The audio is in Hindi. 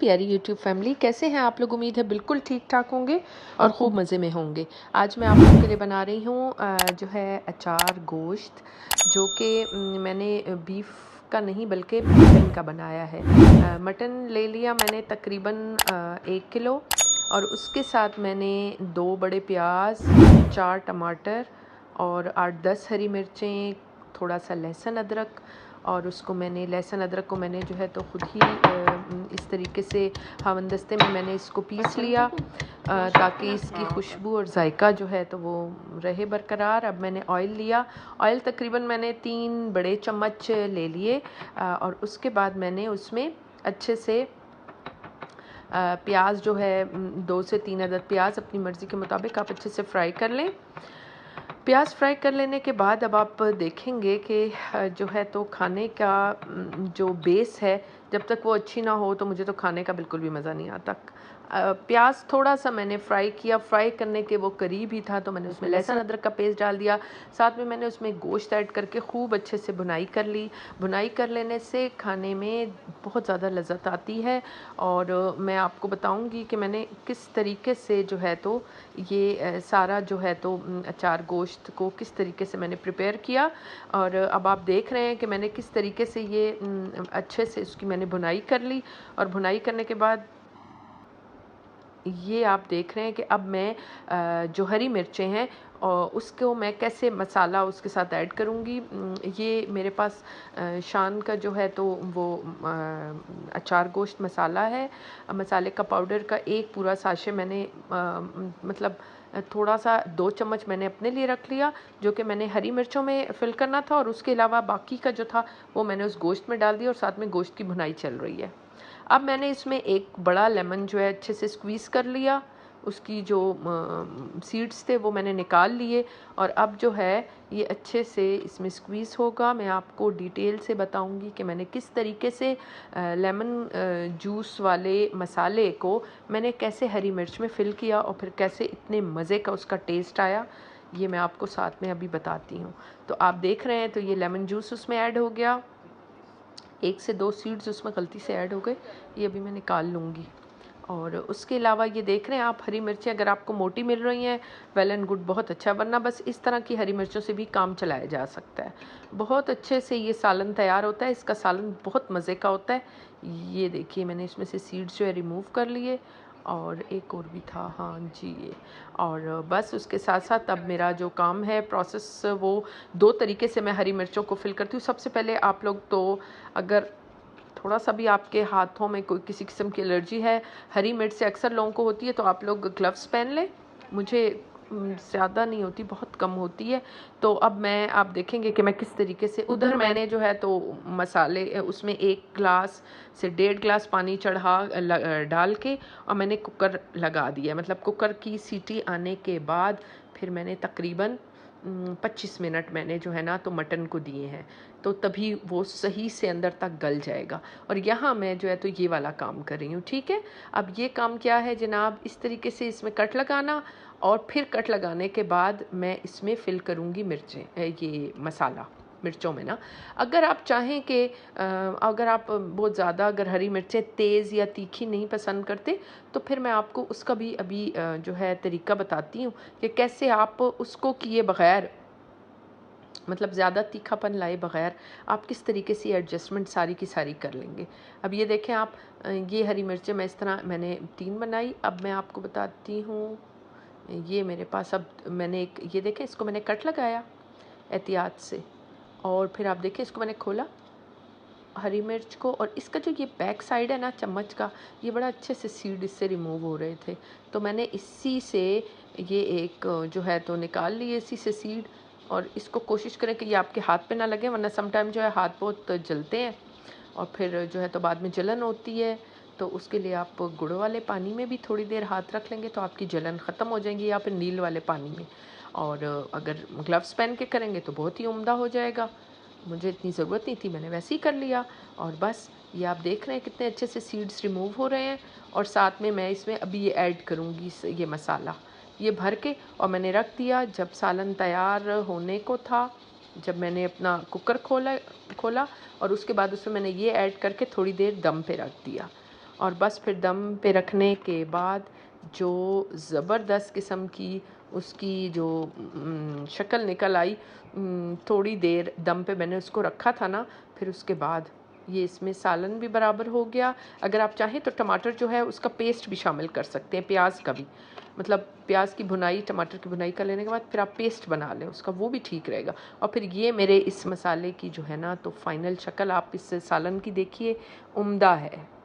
प्यारी यूट्यूब फैमिली, कैसे हैं आप लोग। उम्मीद है बिल्कुल ठीक ठाक होंगे और ख़ूब मज़े में होंगे। आज मैं आप लोगों के लिए बना रही हूँ जो है अचार गोश्त, जो कि मैंने बीफ का नहीं बल्कि मटन का बनाया है। मटन ले लिया मैंने तकरीबन 1 किलो, और उसके साथ मैंने 2 बड़े प्याज, 4 टमाटर और 8-10 हरी मिर्चें, थोड़ा सा लहसुन अदरक, और उसको मैंने लहसुन अदरक को मैंने जो है तो ख़ुद ही इस तरीके से हमदस्ते में मैंने इसको पीस लिया ताकि इसकी खुशबू और जायका जो है तो वो रहे बरकरार। अब मैंने ऑयल लिया, ऑयल तकरीबन मैंने 3 बड़े चम्मच ले लिए, और उसके बाद मैंने उसमें अच्छे से प्याज जो है 2 से 3 अदद प्याज अपनी मर्ज़ी के मुताबिक आप अच्छे से फ्राई कर लें। प्याज फ्राई कर लेने के बाद अब आप देखेंगे कि जो है तो खाने का जो बेस है, जब तक वो अच्छी ना हो तो मुझे तो खाने का बिल्कुल भी मज़ा नहीं आता। प्याज थोड़ा सा मैंने फ्राई किया, फ्राई करने के वो करीब ही था तो मैंने उसमें लहसुन अदरक का पेस्ट डाल दिया। साथ में मैंने उसमें गोश्त ऐड करके खूब अच्छे से भुनाई कर ली। भुनाई कर लेने से खाने में बहुत ज़्यादा लज़्ज़त आती है। और मैं आपको बताऊंगी कि मैंने किस तरीके से जो है तो ये सारा जो है तो अचार गोश्त को किस तरीके से मैंने प्रिपेयर किया। और अब आप देख रहे हैं कि मैंने किस तरीके से ये अच्छे से इसकी मैंने भुनाई कर ली। और भुनाई करने के बाद ये आप देख रहे हैं कि अब मैं जो हरी मिर्चें हैं और उसको मैं कैसे मसाला उसके साथ ऐड करूँगी। ये मेरे पास शान का जो है तो वो अचार गोश्त मसाला है। मसाले का पाउडर का एक पूरा साशे मैंने मतलब थोड़ा सा 2 चम्मच मैंने अपने लिए रख लिया, जो कि मैंने हरी मिर्चों में फिल करना था, और उसके अलावा बाकी का जो था वो मैंने उस गोश्त में डाल दिया, और साथ में गोश्त की भुनाई चल रही है। अब मैंने इसमें एक बड़ा लेमन जो है अच्छे से स्क्वीज़ कर लिया, उसकी जो सीड्स थे वो मैंने निकाल लिए, और अब जो है ये अच्छे से इसमें स्क्वीज़ होगा। मैं आपको डिटेल से बताऊंगी कि मैंने किस तरीके से लेमन जूस वाले मसाले को मैंने कैसे हरी मिर्च में फ़िल किया और फिर कैसे इतने मज़े का उसका टेस्ट आया, ये मैं आपको साथ में अभी बताती हूँ। तो आप देख रहे हैं तो ये लेमन जूस उसमें ऐड हो गया, 1 से 2 सीड्स उसमें गलती से ऐड हो गए, ये अभी मैं निकाल लूँगी। और उसके अलावा ये देख रहे हैं आप, हरी मिर्चें अगर आपको मोटी मिल रही हैं वेल एंड गुड, बहुत अच्छा, वरना बस इस तरह की हरी मिर्चों से भी काम चलाया जा सकता है। बहुत अच्छे से ये सालन तैयार होता है, इसका सालन बहुत मज़े का होता है। ये देखिए मैंने इसमें से सीड्स जो है रिमूव कर लिए, और एक और भी था, हाँ जी ये। और बस उसके साथ साथ अब मेरा जो काम है प्रोसेस, वो 2 तरीके से मैं हरी मिर्चों को फिल करती हूँ। सबसे पहले आप लोग तो अगर थोड़ा सा भी आपके हाथों में कोई किसी किस्म की एलर्जी है हरी मिर्च से, अक्सर लोगों को होती है, तो आप लोग ग्लव्स पहन लें। मुझे ज़्यादा नहीं होती, बहुत कम होती है। तो अब मैं आप देखेंगे कि मैं किस तरीके से उधर मैंने जो है तो मसाले उसमें 1 गिलास से 1.5 गिलास पानी डाल के और मैंने कुकर लगा दिया। मतलब कुकर की सीटी आने के बाद फिर मैंने तकरीबन 25 मिनट मैंने जो है ना तो मटन को दिए हैं, तो तभी वो सही से अंदर तक गल जाएगा। और यहाँ मैं जो है तो ये वाला काम कर रही हूँ, ठीक है। अब ये काम क्या है जनाब, इस तरीके से इसमें कट लगाना, और फिर कट लगाने के बाद मैं इसमें फिल करूँगी मिर्चें, ये मसाला मिर्चों में ना। अगर आप चाहें कि अगर आप बहुत ज़्यादा अगर हरी मिर्चें तेज़ या तीखी नहीं पसंद करते, तो फिर मैं आपको उसका भी अभी जो है तरीका बताती हूँ कि कैसे आप उसको किए बग़ैर, मतलब ज़्यादा तीखापन लाए बग़ैर आप किस तरीके से एडजस्टमेंट सारी की सारी कर लेंगे। अब ये देखें आप, ये हरी मिर्चें मैं इस तरह मैंने 3 बनाई। अब मैं आपको बताती हूँ, ये मेरे पास अब मैंने एक, ये देखें इसको मैंने कट लगाया एहतियात से, और फिर आप देखें इसको मैंने खोला हरी मिर्च को, और इसका जो ये बैक साइड है ना चम्मच का, ये बड़ा अच्छे से सीड इससे रिमूव हो रहे थे, तो मैंने इसी से ये एक जो है तो निकाल लिए इसी से सीड। और इसको कोशिश करें कि ये आपके हाथ पे ना लगे, वरना सम टाइम जो है हाथ बहुत जलते हैं और फिर जो है तो बाद में जलन होती है। तो उसके लिए आप गुड़ वाले पानी में भी थोड़ी देर हाथ रख लेंगे तो आपकी जलन ख़त्म हो जाएगी, या फिर नील वाले पानी में। और अगर ग्लव्स पहन के करेंगे तो बहुत ही उम्दा हो जाएगा। मुझे इतनी ज़रूरत नहीं थी, मैंने वैसे ही कर लिया। और बस ये आप देख रहे हैं कितने अच्छे से सीड्स रिमूव हो रहे हैं। और साथ में मैं इसमें अभी ये ऐड करूँगी ये मसाला, ये भर के, और मैंने रख दिया। जब सालन तैयार होने को था, जब मैंने अपना कुकर खोला और उसके बाद उसमें मैंने ये ऐड करके थोड़ी देर दम पे रख दिया। और बस फिर दम पे रखने के बाद जो ज़बरदस्त किस्म की उसकी जो शक्ल निकल आई। थोड़ी देर दम पे मैंने उसको रखा था ना, फिर उसके बाद ये इसमें सालन भी बराबर हो गया। अगर आप चाहें तो टमाटर जो है उसका पेस्ट भी शामिल कर सकते हैं, प्याज का भी, मतलब प्याज की भुनाई, टमाटर की भुनाई कर लेने के बाद फिर आप पेस्ट बना लें उसका, वो भी ठीक रहेगा। और फिर ये मेरे इस मसाले की जो है ना, तो फाइनल शक्ल आप इस सालन की देखिए, उम्दा है।